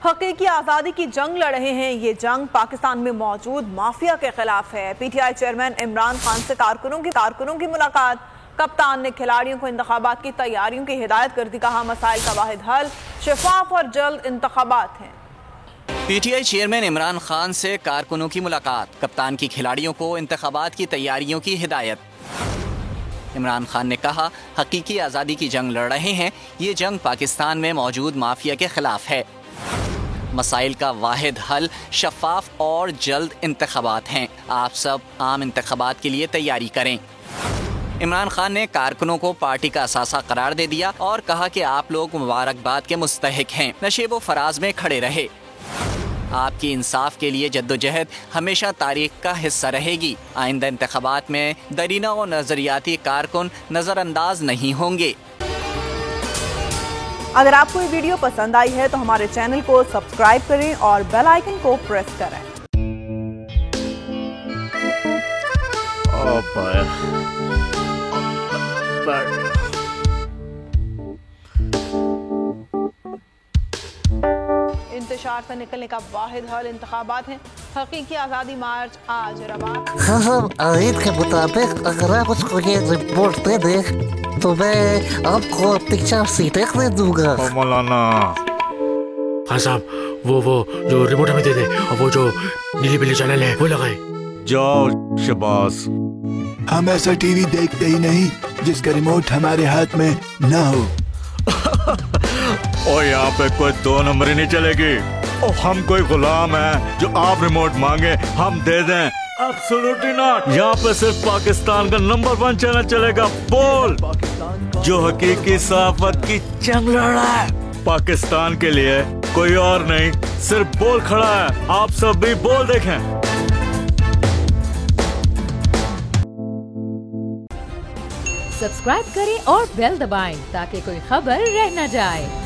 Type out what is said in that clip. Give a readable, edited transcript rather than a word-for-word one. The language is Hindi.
हकीकी आज़ादी की जंग लड़ रहे हैं। ये जंग पाकिस्तान में मौजूद माफिया के खिलाफ है। पीटीआई चेयरमैन इमरान खान से कारकुनों की मुलाकात। कप्तान ने खिलाड़ियों को इंतखाबात की तैयारियों की हिदायत कर दी। कहा, मसाइल का वाहिद हल शफाफ और जल्द इंतखाबात हैं। पीटीआई चेयरमैन इमरान खान से कारकुनों की मुलाकात। कप्तान की खिलाड़ियों को इंतखाबात की तैयारियों की हिदायत। इमरान खान ने कहा, हकीकी आज़ादी की जंग लड़ रहे हैं। ये जंग पाकिस्तान में मौजूद माफिया के खिलाफ है। मसाइल का वाहिद हल शफाफ और जल्द इंतखाबात हैं। आप सब आम इंतखाबात के लिए तैयारी करें। इमरान खान ने कारकुनों को पार्टी का असासा करार दे दिया और कहा कि आप लोग मुबारकबाद के मुस्तहिक हैं। नशेबो फराज में खड़े रहे। आपकी इंसाफ के लिए जद्दोजहद हमेशा तारीख का हिस्सा रहेगी। आइंदा इंतखाबात में दरीना और नजरियाती कारकुन नजरअंदाज नहीं होंगे। अगर आपको ये वीडियो पसंद आई है तो हमारे चैनल को सब्सक्राइब करें और बेल आइकन को प्रेस करें। इंतशार से निकलने का वाहिद हल इंतखाबात हैं। हकीकी आज़ादी मार्च आज रवा। आयत के मुताबिक अगर आप उसको ये रिपोर्ट दे दे तो मैं आपको अपनी 4 सीटें दे दूंगा। मौलाना हाँ साहब, वो जो रिपोर्ट हमें दे दे और वो जो नीली पीली चैनल है वो लगाए। जाओ शबाज। हम ऐसा टीवी देखते ही नहीं जिसका रिमोट हमारे हाथ में न हो। और यहाँ पे कोई 2 नंबरी नहीं चलेगी। और हम कोई गुलाम है जो आप रिमोट मांगे हम दे दें? Absolutely not. यहाँ पे सिर्फ पाकिस्तान का नंबर 1 चैनल चलेगा, बोल, जो हकीकी सहाफत की जंग लड़ रहा है। पाकिस्तान के लिए कोई और नहीं, सिर्फ बोल खड़ा है। आप सब भी बोल देखें। सब्सक्राइब करें और बेल दबाएं ताकि कोई खबर रह न जाए।